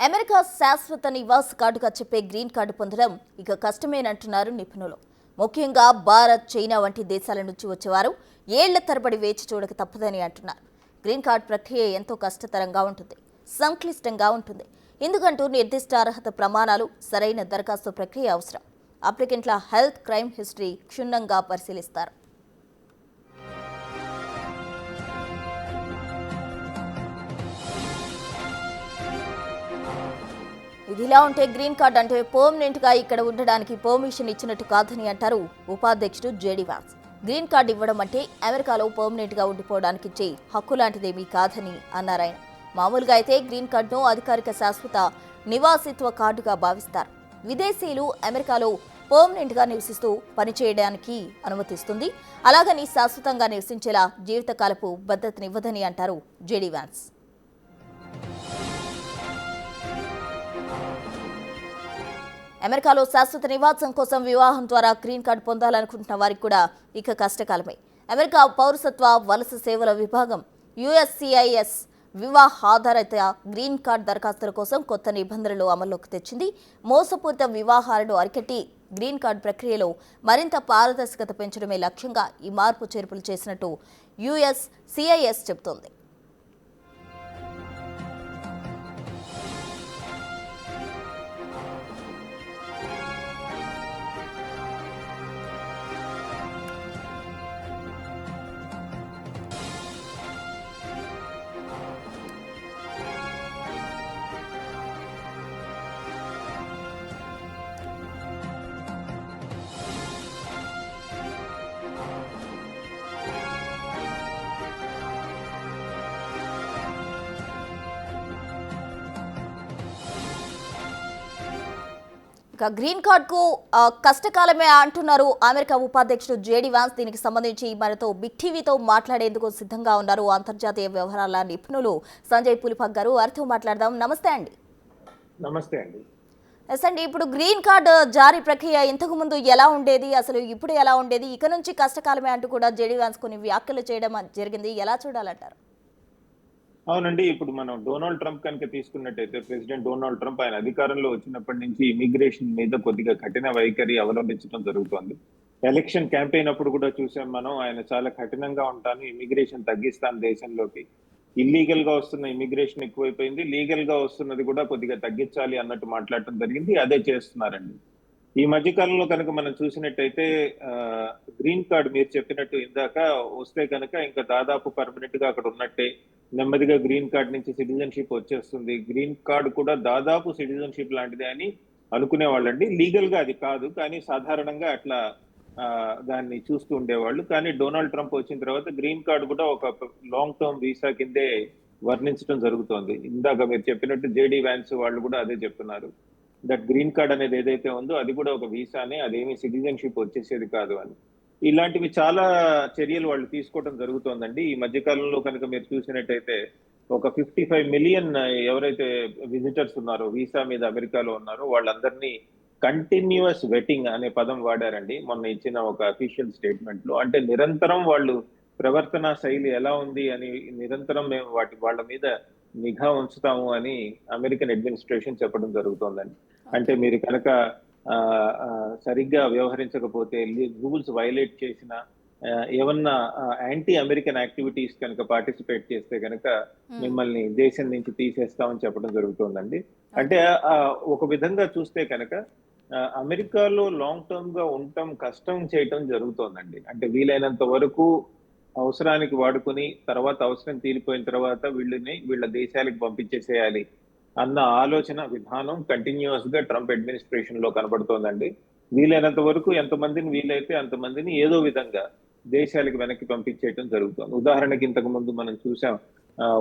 America శాశ్వత నివాస కార్డుగా చెప్పే గ్రీన్ కార్డు పొందడం ఇక కష్టమేనంటున్నారు నిపుణులు. ముఖ్యంగా భారత్, చైనా వంటి దేశాల నుంచి వచ్చేవారు ఏళ్ల తరబడి వేచి చూడక తప్పదని అంటున్నారు. గ్రీన్ కార్డు ప్రక్రియ ఎంతో కష్టతరంగా ఉంటుంది, సంక్లిష్టంగా ఉంటుంది. ఎందుకంటూ నిర్దిష్ట అర్హత ప్రమాణాలు, సరైన దరఖాస్తు ప్రక్రియ అవసరం. అప్లికెంట్ల హెల్త్, క్రైమ్ హిస్టరీ క్షుణ్ణంగా పరిశీలిస్తారు. ఇదిలా ఉంటే గ్రీన్ కార్డ్ అంటే పర్మనెంట్ గా ఇక్కడ ఉండడానికి పర్మిషన్ ఇచ్చినట్టు కాదని అంటారు ఉపాధ్యక్షుడు జేడీ వాన్స్. గ్రీన్ కార్డు ఇవ్వడం అంటే అమెరికాలో పర్మనెంట్ గా ఉండిపోవడానికి ఇచ్చే హక్కు లాంటిదేమీ కాదని అన్నారాయన. మామూలుగా అయితే గ్రీన్ కార్డును అధికారిక శాశ్వత నివాసిత్వ కార్డుగా భావిస్తారు. విదేశీయులు అమెరికాలో పర్మనెంట్ గా నివసిస్తూ పనిచేయడానికి అనుమతిస్తుంది. అలాగని శాశ్వతంగా నివసించేలా జీవితకాలపు భద్రతనివ్వదని అంటారు జేడీ వాన్స్. అమెరికాలో శాశ్వత నివాసం కోసం వివాహం ద్వారా గ్రీన్ కార్డు పొందాలనుకుంటున్న వారికి కూడా ఇక కష్టకాలమే. అమెరికా పౌరసత్వ వలస సేవల విభాగం USCIS వివాహ ఆధారిత గ్రీన్ కార్డు దరఖాస్తుల కోసం కొత్త నిబంధనలు అమల్లోకి తెచ్చింది. మోసపూరిత వివాహాలను అరికట్టి గ్రీన్ కార్డు ప్రక్రియలో మరింత పారదర్శకత పెంచడమే లక్ష్యంగా ఈ మార్పు చేర్పులు చేసినట్టు USCIS చెబుతోంది. ఇక గ్రీన్ కార్డుకు కష్టకాలమే అంటున్నారు అమెరికా ఉపాధ్యక్షుడు జేడీ వాన్స్. దీనికి సంబంధించి మనతో బిగ్ టీవీతో మాట్లాడేందుకు సిద్ధంగా ఉన్నారు అంతర్జాతీయ వ్యవహారాల నిపుణులు సంజయ్ పులిపాక్ గారు. వారితో మాట్లాడదాం. నమస్తే అండి. నమస్తే అండి. ఎస్ అండి, ఇప్పుడు గ్రీన్ కార్డు జారీ ప్రక్రియ ఇంతకు ముందు ఎలా ఉండేది, అసలు ఇప్పుడు ఎలా ఉండేది, ఇక నుంచి కష్టకాలమే అంటూ కూడా జేడీ వాన్స్ కొన్ని వ్యాఖ్యలు చేయడం జరిగింది. ఎలా చూడాలంటారు? అవునండి, ఇప్పుడు మనం డొనాల్డ్ ట్రంప్ కనుక తీసుకున్నట్టయితే, ప్రెసిడెంట్ డొనాల్డ్ ట్రంప్ ఆయన అధికారంలో వచ్చినప్పటి నుంచి ఇమిగ్రేషన్ మీద కొద్దిగా కఠిన వైఖరి అవలంబించడం జరుగుతోంది. ఎలక్షన్ క్యాంపెయిన్ అప్పుడు కూడా చూసాం మనం, ఆయన చాలా కఠినంగా ఉంటాను, ఇమిగ్రేషన్ తగ్గిస్తాను దేశంలోకి, ఇల్లీగల్ గా వస్తున్న ఇమిగ్రేషన్ ఎక్కువైపోయింది, లీగల్ గా వస్తున్నది కూడా కొద్దిగా తగ్గించాలి అన్నట్టు మాట్లాడటం జరిగింది. అదే చేస్తున్నారండి. ఈ మధ్య కాలంలో కనుక మనం చూసినట్టయితే గ్రీన్ కార్డ్ మీరు చెప్పినట్టు ఇందాక వస్తే కనుక ఇంకా దాదాపు పర్మనెంట్ గా అక్కడ ఉన్నట్టే, నెమ్మదిగా గ్రీన్ కార్డ్ నుంచి సిటిజన్షిప్ వచ్చేస్తుంది, గ్రీన్ కార్డ్ కూడా దాదాపు సిటిజన్షిప్ లాంటిదే అని అనుకునే వాళ్ళండి. లీగల్ గా అది కాదు, కానీ సాధారణంగా అట్లా దాన్ని చూస్తూ ఉండేవాళ్ళు. కానీ డొనాల్డ్ ట్రంప్ వచ్చిన తర్వాత గ్రీన్ కార్డ్ కూడా ఒక లాంగ్ టర్మ్ వీసా కిందే వర్ణించడం జరుగుతోంది. ఇందాక మీరు చెప్పినట్టు జేడీ వ్యాన్స్ వాళ్ళు కూడా అదే చెప్తున్నారు, దట్ గ్రీన్ కార్డ్ అనేది ఏదైతే ఉందో అది కూడా ఒక వీసానే, అదేమి సిటిజన్షిప్ వచ్చేసేది కాదు అని. ఇలాంటివి చాలా చర్యలు వాళ్ళు తీసుకోవడం జరుగుతోందండి. ఈ మధ్యకాలంలో కనుక మీరు చూసినట్టయితే ఒక 55 మిలియన్ ఎవరైతే విజిటర్స్ ఉన్నారో, వీసా మీద అమెరికాలో ఉన్నారో, వాళ్ళందరినీ కంటిన్యూస్ వెట్టింగ్ అనే పదం వాడారండి మొన్న ఇచ్చిన ఒక అఫీషియల్ స్టేట్మెంట్ లో. అంటే నిరంతరం వాళ్ళు ప్రవర్తన శైలి ఎలా ఉంది అని నిరంతరం మేము వాళ్ళ మీద నిఘా ఉంచుతాము అని అమెరికన్ అడ్మినిస్ట్రేషన్ చెప్పడం జరుగుతోందండి. అంటే మీరు కనుక సరిగ్గా వ్యవహరించకపోతే, రూల్స్ వైలేట్ చేసిన, ఏమన్నా యాంటీ అమెరికన్ యాక్టివిటీస్ కనుక పార్టిసిపేట్ చేస్తే కనుక మిమ్మల్ని దేశం నుంచి తీసేస్తామని చెప్పడం జరుగుతోందండి. అంటే ఒక విధంగా చూస్తే కనుక అమెరికాలో లాంగ్ టర్మ్ గా ఉండటం కష్టం చేయటం జరుగుతోందండి. అంటే వీలైనంత వరకు అవసరానికి వాడుకొని తర్వాత అవసరం తీరిపోయిన తర్వాత వీళ్ళ దేశాలకు పంపించేసేయాలి అన్న ఆలోచన విధానం కంటిన్యూస్ గా ట్రంప్ అడ్మినిస్ట్రేషన్ లో కనబడుతోందండి. వీలైనంత వరకు ఎంతమందిని వీలైతే అంతమందిని ఏదో విధంగా దేశాలకు వెనక్కి పంపించేయటం జరుగుతోంది. ఉదాహరణకి ఇంతకు ముందు మనం చూసాం,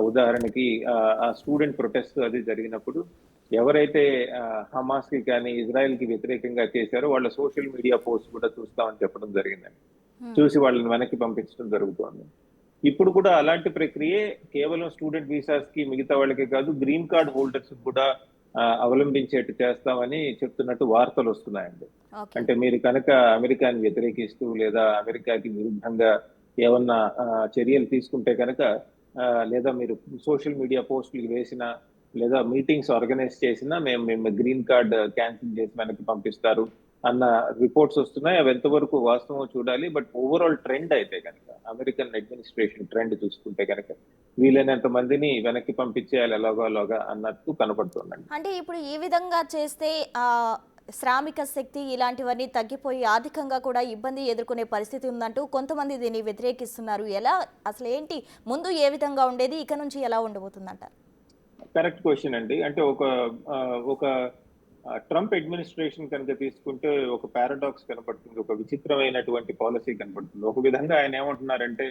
ఉదాహరణకి ఆ స్టూడెంట్ ప్రొటెస్ట్ అది జరిగినప్పుడు ఎవరైతే హమాస్ కి కానీ ఇజ్రాయెల్ కి వ్యతిరేకంగా చేశారో వాళ్ళ సోషల్ మీడియా పోస్ట్ కూడా చూస్తామని చెప్పడం జరిగిందండి. చూసి వాళ్ళని వెనక్కి పంపించడం జరుగుతోంది. ఇప్పుడు కూడా అలాంటి ప్రక్రియ కేవలం స్టూడెంట్ వీసాస్ కి, మిగతా వాళ్ళకి కాదు, గ్రీన్ కార్డ్ హోల్డర్స్ కూడా అవలంబించేట్టు చేస్తామని చెప్తున్నట్టు వార్తలు వస్తున్నాయండి. అంటే మీరు కనుక అమెరికాని వ్యతిరేకిస్తూ లేదా అమెరికాకి విరుద్ధంగా ఏమన్నా చర్యలు తీసుకుంటే కనుక, లేదా మీరు సోషల్ మీడియా పోస్టులు వేసిన లేదా మీటింగ్స్ ఆర్గనైజ్ చేసినా మేము గ్రీన్ కార్డ్ క్యాన్సిల్ చేసి వెనక్కి పంపిస్తారు అన్న రిపోర్ట్స్ వస్తున్నాయి. అవి ఎంతవరకు వాస్తవం చూడాలి. బట్ ఓవరాల్ ట్రెండ్ అయితే కనుక అమెరికన్ అడ్మినిస్ట్రేషన్ ట్రెండ్ చూసుకుంటే కనుక వీలైనంత మందిని వెనక్కి పంపించేయాలి ఎలాగోలాగా అన్నట్టు కనపడుతుందండి. అంటే ఇప్పుడు ఈ విధంగా చేస్తే శ్రామిక శక్తి ఇలాంటివన్నీ తగ్గిపోయి ఆర్థికంగా కూడా ఇబ్బంది ఎదుర్కొనే పరిస్థితి ఉందంటూ కొంతమంది దీన్ని వ్యతిరేకిస్తున్నారు. ఎలా అసలు ఏంటి ముందు ఏ విధంగా ఉండేది, ఇక నుంచి ఎలా ఉండబోతుందంటారు? కరెక్ట్ క్వశ్చన్ అండి. అంటే ఒక ట్రంప్ అడ్మినిస్ట్రేషన్ కనుక తీసుకుంటే ఒక పారాడాక్స్ కనపడుతుంది. ఒక విచిత్రమైనటువంటి పాలసీ కనపడుతుంది. ఒక విధంగా ఆయన ఏమంటున్నారంటే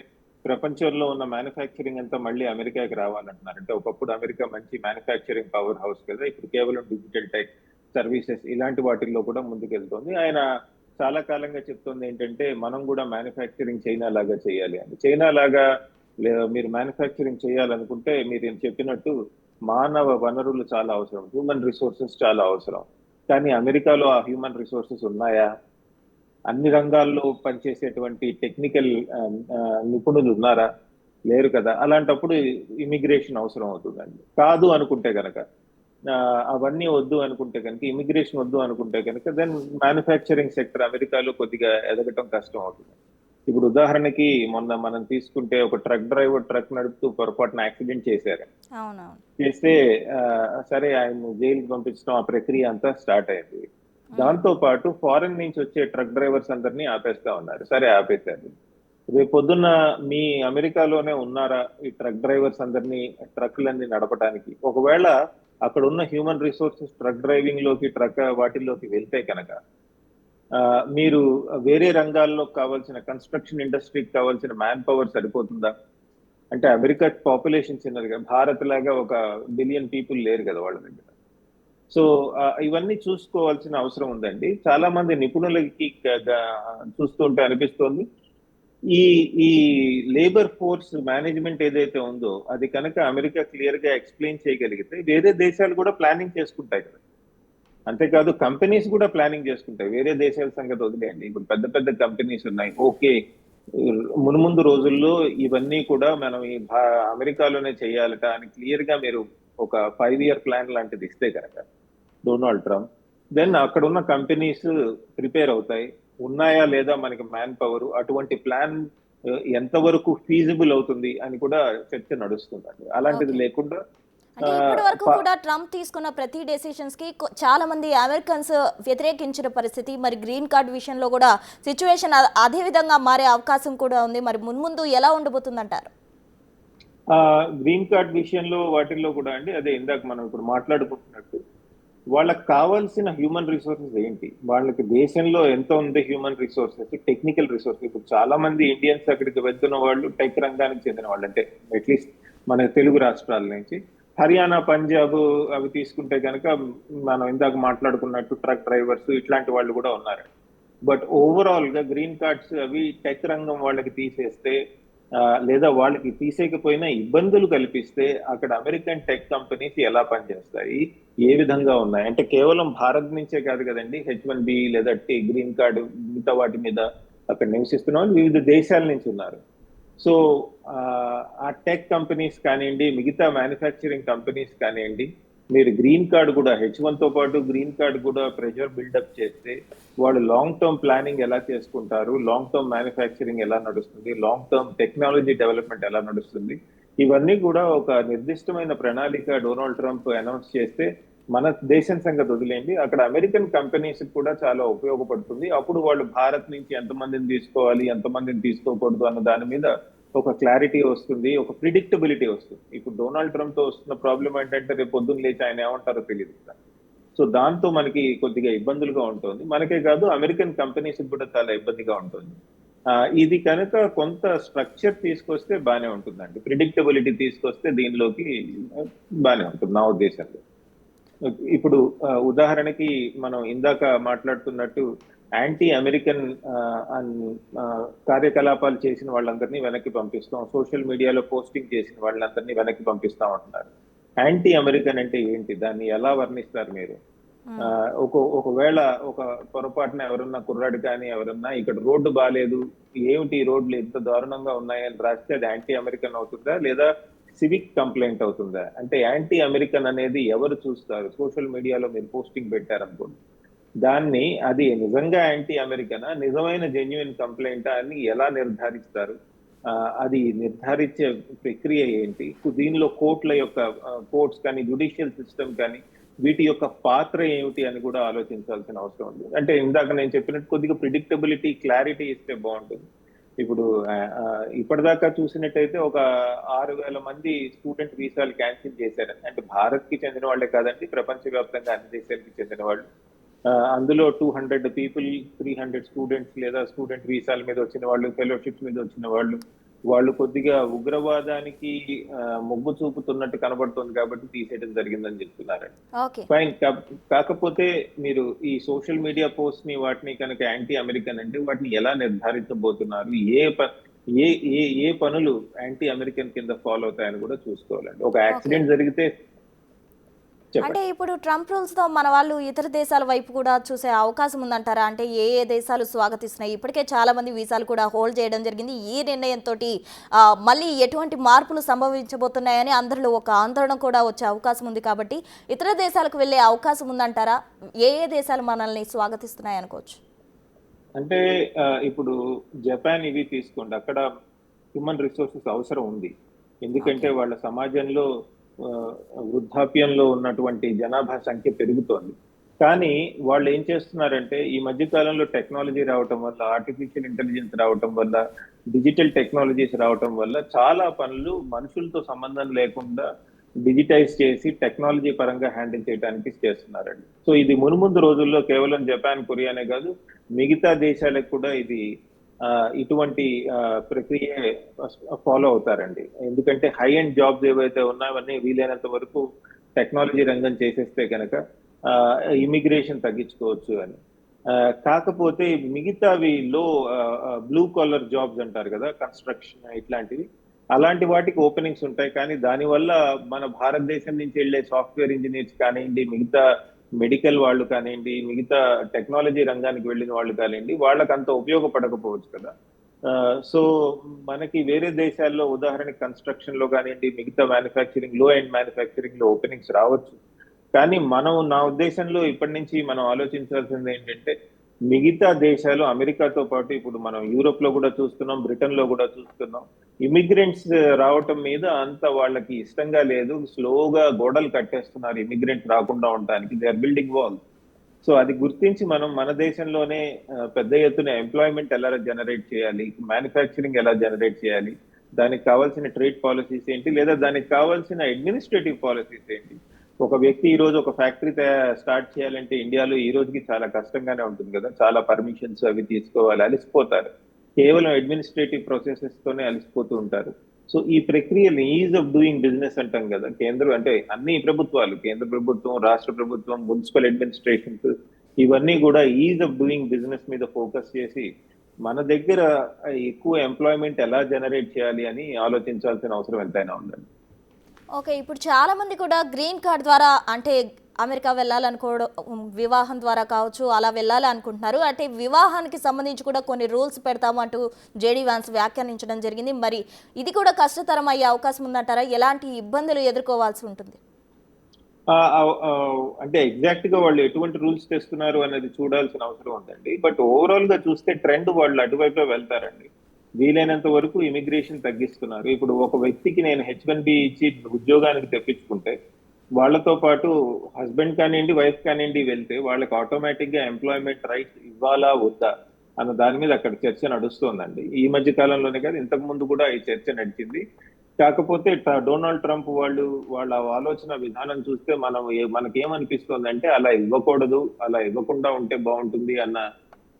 ప్రపంచంలో ఉన్న మ్యానుఫ్యాక్చరింగ్ అంతా మళ్ళీ అమెరికాకి రావాలంటున్నారు. అంటే ఒకప్పుడు అమెరికా మంచి మ్యానుఫ్యాక్చరింగ్ పవర్ హౌస్ కదా, ఇప్పుడు కేవలం డిజిటల్ టెక్ సర్వీసెస్ ఇలాంటి వాటిల్లో కూడా ముందుకెళ్తోంది. ఆయన చాలా కాలంగా చెప్తోంది ఏంటంటే మనం కూడా మ్యానుఫ్యాక్చరింగ్ చైనా లాగా చేయాలి అని. చైనా లాగా మీరు మ్యానుఫ్యాక్చరింగ్ చేయాలనుకుంటే మీరు చెప్పినట్టు మానవ వనరులు చాలా అవసరం, హ్యూమన్ రిసోర్సెస్ చాలా అవసరం. కానీ అమెరికాలో ఆ హ్యూమన్ రిసోర్సెస్ ఉన్నాయా? అన్ని రంగాల్లో పనిచేసేటువంటి టెక్నికల్ నిపుణులు ఉన్నారా? లేరు కదా. అలాంటప్పుడు ఇమిగ్రేషన్ అవసరం అవుతుందండి. కాదు అనుకుంటే కనుక అవన్నీ వద్దు అనుకుంటే కనుక, ఇమిగ్రేషన్ వద్దు అనుకుంటే కనుక దెన్ మ్యానుఫ్యాక్చరింగ్ సెక్టర్ అమెరికాలో కొద్దిగా ఎదగటం కష్టం అవుతుంది. ఇప్పుడు ఉదాహరణకి మొన్న మనం తీసుకుంటే ఒక ట్రక్ డ్రైవర్ ట్రక్ నడుపుతూ పొరపాటున యాక్సిడెంట్ చేశారు. చేస్తే సరే ఆయన జైలుకి పంపించడం ఆ ప్రక్రియ అంతా స్టార్ట్ అయింది. దాంతో పాటు ఫారెన్ నుంచి వచ్చే ట్రక్ డ్రైవర్స్ అందరినీ ఆపేస్తా ఉన్నారు. సరే ఆపేశారు. రేపు పొద్దున్న మీ అమెరికాలోనే ఉన్నారా ఈ ట్రక్ డ్రైవర్స్ అందరినీ ట్రక్కులన్నీ నడపడానికి? ఒకవేళ అక్కడ ఉన్న హ్యూమన్ రిసోర్సెస్ ట్రక్ డ్రైవింగ్ లోకి వాటిల్లోకి వెళ్తే కనుక మీరు వేరే రంగాల్లో కావాల్సిన కన్స్ట్రక్షన్ ఇండస్ట్రీకి కావాల్సిన మ్యాన్ పవర్ సరిపోతుందా? అంటే అమెరికా పాపులేషన్ చిన్నది కదా, భారత్ లాగా ఒక బిలియన్ పీపుల్ లేరు కదా వాళ్ళ దగ్గర. సో ఇవన్నీ చూసుకోవాల్సిన అవసరం ఉందండి. చాలా మంది నిపుణులకి చూస్తుంటే అనిపిస్తోంది ఈ ఈ లేబర్ ఫోర్స్ మేనేజ్మెంట్ ఏదైతే ఉందో అది కనుక అమెరికా క్లియర్ గా ఎక్స్ప్లెయిన్ చేయగలిగితే వేరే దేశాలు కూడా ప్లానింగ్ చేసుకుంటాయి కదా. అంతేకాదు కంపెనీస్ కూడా ప్లానింగ్ చేసుకుంటాయి. వేరే దేశాల సంగతి వదిలేయండి, ఇప్పుడు పెద్ద పెద్ద కంపెనీస్ ఉన్నాయి. ఓకే, మున్ముందు రోజుల్లో ఇవన్నీ కూడా మనం అమెరికాలోనే చేయాలట అని క్లియర్ గా మీరు ఒక 5-year ప్లాన్ లాంటిది ఇస్తే కనుక డొనాల్డ్ ట్రంప్, దెన్ అక్కడ ఉన్న కంపెనీస్ ప్రిపేర్ అవుతాయి. ఉన్నాయా లేదా మనకి మ్యాన్ పవర్, అటువంటి ప్లాన్ ఎంతవరకు ఫీజిబుల్ అవుతుంది అని కూడా చర్చ నడుస్తుందండి. అలాంటిది లేకుండా అంటే ఇప్పటి వరకు కూడా ట్రంప్ తీసుకున్న ప్రతి డెసిషన్స్ కి చాలా మంది అమెరికన్స్ వ్యతిరేకించిన పరిస్థితి. మరి గ్రీన్ కార్డ్ విషయంలో కూడా సిచ్యువేషన్ అదే విధంగా మారే అవకాశం కూడా ఉంది. మరి మున్ముందు ఎలా ఉండబోతుందంటారు? గ్రీన్ కార్డ్ విషయంలో వాటిల్లో కూడా అండి అదే ఇందాక మనం ఇప్పుడు మాట్లాడుకుంటున్నట్టు వాళ్ళకి కావాల్సిన హ్యూమన్ రిసోర్సెస్ ఏంటి, వాళ్ళకి దేశంలో ఎంత ఉంది హ్యూమన్ రిసోర్సెస్, టెక్నికల్ రిసోర్సెస్. ఇప్పుడు చాలా మంది ఇండియన్స్ అక్కడికి వెళ్తున్న వాళ్ళు టెక్ రంగానికి చెందిన వాళ్ళు, అంటే అట్లీస్ట్ మన తెలుగు రాష్ట్రాల నుంచి హర్యానా, పంజాబ్ అవి తీసుకుంటే కనుక మనం ఇందాక మాట్లాడుకున్నట్టు ట్రక్ డ్రైవర్స్ ఇట్లాంటి వాళ్ళు కూడా ఉన్నారు. బట్ ఓవరాల్ గా గ్రీన్ కార్డ్స్ అవి టెక్ రంగం వాళ్ళకి తీసేస్తే లేదా వాళ్ళకి తీసేయకపోయినా ఇబ్బందులు కల్పిస్తే అక్కడ అమెరికన్ టెక్ కంపెనీస్ ఎలా పనిచేస్తాయి, ఏ విధంగా ఉన్నాయి అంటే కేవలం భారత్ నుంచే కాదు కదండి. H1B లేదా గ్రీన్ కార్డు మిగతా వాటి మీద అక్కడ నివసిస్తున్న వాళ్ళు వివిధ దేశాల నుంచి ఉన్నారు. సో ఆ టెక్ కంపెనీస్ కానివ్వండి, మిగతా మ్యానుఫ్యాక్చరింగ్ కంపెనీస్ కానివ్వండి, మీరు గ్రీన్ కార్డ్ కూడా H1 తో పాటు గ్రీన్ కార్డ్ కూడా ప్రెషర్ బిల్డప్ చేస్తే వాళ్ళు లాంగ్ టర్మ్ ప్లానింగ్ ఎలా చేసుకుంటారు, లాంగ్ టర్మ్ మ్యానుఫ్యాక్చరింగ్ ఎలా నడుస్తుంది, లాంగ్ టర్మ్ టెక్నాలజీ డెవలప్మెంట్ ఎలా నడుస్తుంది, ఇవన్నీ కూడా ఒక నిర్దిష్టమైన ప్రణాళిక డొనాల్డ్ ట్రంప్ అనౌన్స్ చేస్తే మన దేశం సంగతి వదిలేండి, అక్కడ అమెరికన్ కంపెనీస్ కూడా చాలా ఉపయోగపడుతుంది. అప్పుడు వాళ్ళు భారత్ నుంచి ఎంతమందిని తీసుకోవాలి, ఎంతమందిని తీసుకోకూడదు అన్న దాని మీద ఒక క్లారిటీ వస్తుంది, ఒక ప్రిడిక్టబిలిటీ వస్తుంది. ఇప్పుడు డొనాల్డ్ ట్రంప్ తో వస్తున్న ప్రాబ్లం ఏంటంటే రేపు పొద్దున్న లేచి ఆయన ఏమంటారో తెలియదు. సో దాంతో మనకి కొద్దిగా ఇబ్బందులుగా ఉంటుంది. మనకే కాదు అమెరికన్ కంపెనీస్ కూడా చాలా ఇబ్బందిగా ఉంటుంది. ఇది కనుక కొంత స్ట్రక్చర్ తీసుకొస్తే బానే ఉంటుందండి, ప్రిడిక్టబిలిటీ తీసుకొస్తే దీనిలోకి బానే ఉంటుంది నా ఉద్దేశంలో. ఇప్పుడు ఉదాహరణకి మనం ఇందాక మాట్లాడుతున్నట్టు యాంటీ అమెరికన్ కార్యకలాపాలు చేసిన వాళ్ళందరినీ వెనక్కి పంపిస్తాం, సోషల్ మీడియాలో పోస్టింగ్ చేసిన వాళ్ళందరినీ వెనక్కి పంపిస్తాం అంటున్నారు. యాంటీ అమెరికన్ అంటే ఏంటి, దాన్ని ఎలా వర్ణిస్తారు మీరు? ఒకవేళ ఒక పొరపాటున ఎవరన్నా కుర్రాడు కానీ ఎవరన్నా ఇక్కడ రోడ్డు బాగాలేదు, ఏమిటి రోడ్లు ఎంత దారుణంగా ఉన్నాయని రాస్తే అది యాంటీ అమెరికన్ అవుతుందా, లేదా సివిక్ కంప్లైంట్ అవుతుందా? అంటే యాంటీ అమెరికన్ అనేది ఎవరు చూస్తారు? సోషల్ మీడియాలో మీరు పోస్టింగ్ పెట్టారనుకోండి, దాన్ని అది నిజంగా యాంటీ అమెరికనా, నిజమైన జెన్యున్ కంప్లైంటా అని ఎలా నిర్ధారిస్తారు? అది నిర్ధారించే ప్రక్రియ ఏంటి? దీనిలో కోర్టుల యొక్క కోర్ట్స్ కానీ, జ్యుడిషియల్ సిస్టమ్ కానీ వీటి యొక్క పాత్ర ఏమిటి అని కూడా ఆలోచించాల్సిన అవసరం ఉంది. అంటే ఇందాక నేను చెప్పినట్టు కొద్దిగా ప్రిడిక్టబిలిటీ, క్లారిటీ ఇస్తే బాగుంటుంది. ఇప్పుడు ఇప్పటిదాకా చూసినట్టయితే ఒక 6,000 మంది స్టూడెంట్ వీసాలు క్యాన్సిల్ చేశారని. అంటే భారత్ కి చెందిన వాళ్ళే కాదండి, ప్రపంచవ్యాప్తంగా అన్ని దేశాలకి చెందిన వాళ్ళు. అందులో 200 పీపుల్, 300 స్టూడెంట్స్ లేదా స్టూడెంట్ వీసాల మీద వచ్చిన వాళ్ళు, ఫెలోషిప్స్ మీద వచ్చిన వాళ్ళు, వాళ్ళు కొద్దిగా ఉగ్రవాదానికి మొగ్గు చూపుతున్నట్టు కనబడుతుంది కాబట్టి తీసేయడం జరిగిందని చెప్తున్నారండి. ఓకే. ఫైన్. కాకపోతే మీరు ఈ సోషల్ మీడియా పోస్ట్ ని వాటిని కనుక యాంటీ అమెరికన్ అంటే వాటిని ఎలా నిర్ధారించబోతున్నారు? ఏ ఏ ఏ పనులు యాంటీ అమెరికన్ కింద ఫాలో అవుతాయని కూడా చూసుకోవాలండి. ఒక ఓకే. యాక్సిడెంట్ జరిగితే అంటే చెప్పండి. ఇప్పుడు ట్రంప్ రూల్స్‌తో మన వాళ్ళు ఇతర దేశాల వైపు కూడా చూసే అవకాశం ఉందంటారా? అంటే ఏ ఏ దేశాలు స్వాగతిస్తున్నాయి? ఇప్పటికే చాలా మంది వీసాలు కూడా హోల్డ్ చేయడం జరిగింది. ఈ నిర్ణయంతోటి మళ్ళీ ఎటువంటి మార్పులు సంభవించబోతున్నాయని అందరిలో ఒక ఆందోళన కూడా వచ్చే అవకాశం ఉంది కాబట్టి ఇతర దేశాలకు వెళ్ళే అవకాశం ఉందంటారా? ఏ ఏ దేశాలు మనల్ని స్వాగతిస్తున్నాయి అనుకోవచ్చు? అంటే ఇప్పుడు జపాన్ ఇవి తీసుకోండి. అక్కడ హ్యూమన్ రిసోర్సెస్ అవసరం ఉంది. ఎందుకంటే ఓకే. వాళ్ళ సమాజంలో వృద్ధాప్యంలో ఉన్నటువంటి జనాభా సంఖ్య పెరుగుతోంది. కానీ వాళ్ళు ఏం చేస్తున్నారంటే ఈ మధ్య కాలంలో టెక్నాలజీ రావటం వల్ల, ఆర్టిఫిషియల్ ఇంటెలిజెన్స్ రావటం వల్ల, డిజిటల్ టెక్నాలజీస్ రావటం వల్ల చాలా పనులు మనుషులతో సంబంధం లేకుండా డిజిటైజ్ చేసి టెక్నాలజీ పరంగా హ్యాండిల్ చేయడానికి చేస్తున్నారండి. సో ఇది మునుముందు రోజుల్లో కేవలం జపాన్, కొరియానే కాదు, మిగతా దేశాలకు కూడా ఇది ఇటువంటి ప్రక్రియ ఫాలో అవుతారండి. ఎందుకంటే హై ఎండ్ జాబ్స్ ఏవైతే ఉన్నాయో అవన్నీ వీలైనంత వరకు టెక్నాలజీ రంగం చేసేస్తే కనుక ఇమిగ్రేషన్ తగ్గించుకోవచ్చు అని. కాకపోతే మిగతావి బ్లూ కాలర్ జాబ్స్ అంటారు కదా, కన్స్ట్రక్షన్ ఇట్లాంటివి, అలాంటి వాటికి ఓపెనింగ్స్ ఉంటాయి. కానీ దానివల్ల మన భారతదేశం నుంచి వెళ్ళే సాఫ్ట్వేర్ ఇంజనీర్స్ కానివ్వండి, మిగతా మెడికల్ వాళ్ళు కానివ్వండి, మిగతా టెక్నాలజీ రంగానికి వెళ్ళిన వాళ్ళు కానివ్వండి, వాళ్ళకి అంత ఉపయోగపడకపోవచ్చు కదా. సో మనకి వేరే దేశాల్లో ఉదాహరణకి కన్స్ట్రక్షన్ లో కానివ్వండి, మిగతా మ్యానుఫ్యాక్చరింగ్, లో అండ్ మ్యానుఫ్యాక్చరింగ్ లో ఓపెనింగ్స్ రావచ్చు. కానీ నా ఉద్దేశంలో ఇప్పటి నుంచి మనం ఆలోచించాల్సింది ఏంటంటే మిగతా దేశాలు అమెరికాతో పాటు ఇప్పుడు మనం యూరోప్ లో కూడా చూస్తున్నాం, బ్రిటన్ లో కూడా చూస్తున్నాం, ఇమిగ్రెంట్స్ రావటం మీద అంత వాళ్ళకి ఇష్టంగా లేదు. స్లోగా గోడలు కట్టేస్తున్నారు ఇమిగ్రెంట్స్ రాకుండా ఉండడానికి. They are building wall. So అది గుర్తించి మనం మన దేశంలోనే పెద్ద ఎత్తున ఎంప్లాయ్మెంట్ ఎలా జనరేట్ చేయాలి, మ్యానుఫ్యాక్చరింగ్ ఎలా జనరేట్ చేయాలి, దానికి కావాల్సిన ట్రేడ్ పాలసీస్ ఏంటి, లేదా దానికి కావాల్సిన అడ్మినిస్ట్రేటివ్ పాలసీస్ ఏంటి. ఒక వ్యక్తి ఈ రోజు ఒక ఫ్యాక్టరీ స్టార్ట్ చేయాలంటే ఇండియాలో ఈ రోజుకి చాలా కష్టంగానే ఉంటుంది కదా. చాలా పర్మిషన్స్ అవి తీసుకోవాలి, అలసిపోతారు. కేవలం అడ్మినిస్ట్రేటివ్ ప్రాసెసెస్ తోనే అలసిపోతూ ఉంటారు. సో ఈ ప్రక్రియని ఈజ్ ఆఫ్ డూయింగ్ బిజినెస్ అంటాం కదా. కేంద్రం అంటే అన్ని ప్రభుత్వాలు, కేంద్ర ప్రభుత్వం, రాష్ట్ర ప్రభుత్వం, మున్సిపల్ అడ్మినిస్ట్రేషన్స్, ఇవన్నీ కూడా ఈజ్ ఆఫ్ డూయింగ్ బిజినెస్ మీద ఫోకస్ చేసి మన దగ్గర ఎక్కువ ఎంప్లాయ్మెంట్ ఎలా జనరేట్ చేయాలి అని ఆలోచించాల్సిన అవసరం ఎంతైనా ఉందండి. ఓకే. ఇప్పుడు చాలా మంది కూడా గ్రీన్ కార్డ్ ద్వారా అంటే అమెరికా వెళ్ళాలనుకోవడం, వివాహం ద్వారా కావచ్చు అలా వెళ్ళాలి అనుకుంటున్నారు. అంటే వివాహానికి సంబంధించి కూడా కొన్ని రూల్స్ పెడతాము అంటూ జేడీ వాన్స్ వ్యాఖ్యానించడం జరిగింది. మరి ఇది కూడా కష్టతరం అయ్యే అవకాశం ఉందంటారా? ఎలాంటి ఇబ్బందులు ఎదుర్కోవాల్సి ఉంటుంది? అంటే ఎగ్జాక్ట్ గా వాళ్ళు ఎటువంటి రూల్స్ తెస్తున్నారు అనేది చూడాల్సిన అవసరం ఉందండి. బట్ ఓవరాల్ గా చూస్తే ట్రెండ్ వాళ్ళు అటువైపే వెళ్తారండి. వీలైనంత వరకు ఇమిగ్రేషన్ తగ్గిస్తున్నారు. ఇప్పుడు ఒక వ్యక్తికి నేను H1B ఇచ్చి ఉద్యోగానికి తెప్పించుకుంటే వాళ్ళతో పాటు హస్బెండ్ కానివ్వండి, వైఫ్ కానివ్వండి వెళ్తే వాళ్ళకి ఆటోమేటిక్ గా ఎంప్లాయ్మెంట్ రైట్స్ ఇవ్వాలా వద్దా అన్న దాని మీద అక్కడ చర్చ నడుస్తోందండి. ఈ మధ్య కాలంలోనే కాదు, ఇంతకు ముందు కూడా ఈ చర్చ నడిచింది. కాకపోతే డొనాల్డ్ ట్రంప్ వాళ్ళ ఆలోచన విధానం చూస్తే మనకేమనిపిస్తుంది అంటే అలా ఇవ్వకూడదు, అలా ఇవ్వకుండా ఉంటే బాగుంటుంది అన్న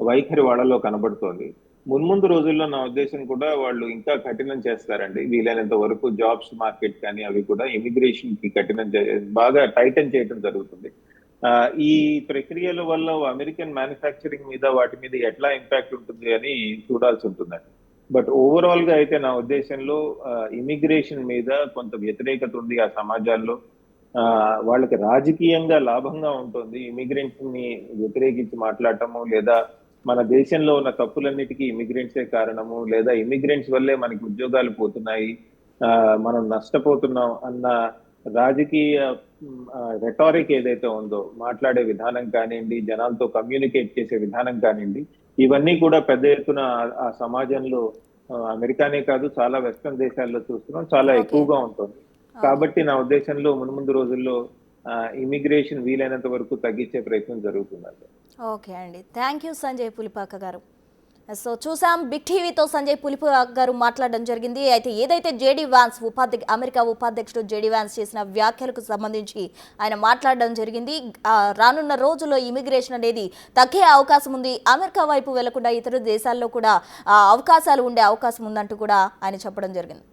వైఖరి వాళ్ళలో కనబడుతోంది. మున్ముందు రోజుల్లో నా ఉద్దేశం కూడా వాళ్ళు ఇంకా కఠినం చేస్తారండి. వీలైనంత వరకు జాబ్స్ మార్కెట్ కానీ అవి కూడా ఇమిగ్రేషన్ కి బాగా టైటన్ చేయడం జరుగుతుంది. ఈ ప్రక్రియల వల్ల అమెరికన్ మ్యానుఫ్యాక్చరింగ్ మీద వాటి మీద ఎట్లా ఇంపాక్ట్ ఉంటుంది అని చూడాల్సి ఉంటుందండి. బట్ ఓవరాల్ గా అయితే నా ఉద్దేశంలో ఇమిగ్రేషన్ మీద కొంత వ్యతిరేకత ఉంది ఆ సమాజాల్లో. వాళ్ళకి రాజకీయంగా లాభంగా ఉంటుంది ఇమిగ్రెంట్స్ ని వ్యతిరేకించి మాట్లాడటము, లేదా మన దేశంలో ఉన్న తప్పులన్నిటికీ ఇమిగ్రెంట్సే కారణము, లేదా ఇమిగ్రెంట్స్ వల్లే మనకి ఉద్యోగాలు పోతున్నాయి, మనం నష్టపోతున్నాం అన్న రాజకీయ రెటారిక్ ఏదైతే ఉందో, మాట్లాడే విధానం కానివ్వండి, జనాలతో కమ్యూనికేట్ చేసే విధానం కానివ్వండి, ఇవన్నీ కూడా పెద్ద ఎత్తున ఆ సమాజంలో అమెరికానే కాదు చాలా వెస్ట్రన్ దేశాల్లో చూస్తున్నాం, చాలా ఓకే. ఎక్కువగా ఉంటుంది. ఓకే. కాబట్టి నా ఉద్దేశంలో మున్ముందు రోజుల్లో ఇమిగ్రేషన్ వీలైనంత వరకు తగ్గించే ప్రయత్నం జరుగుతుందండి. ఓకే అండి. థ్యాంక్ యూ సంజయ్ పులిపాక గారు. సో చూసాం బిగ్ టీవీతో సంజయ్ పులిపాక గారు మాట్లాడడం జరిగింది. అయితే ఏదైతే జేడీ వాన్స్ అమెరికా ఉపాధ్యక్షుడు జేడీ వాన్స్ చేసిన వ్యాఖ్యలకు సంబంధించి ఆయన మాట్లాడడం జరిగింది. రానున్న రోజుల్లో ఇమిగ్రేషన్ అనేది తగ్గే అవకాశం ఉంది. అమెరికా వైపు వెళ్లకుండా ఇతర దేశాల్లో కూడా అవకాశాలు ఉండే అవకాశం ఉందంటూ కూడా ఆయన చెప్పడం జరిగింది.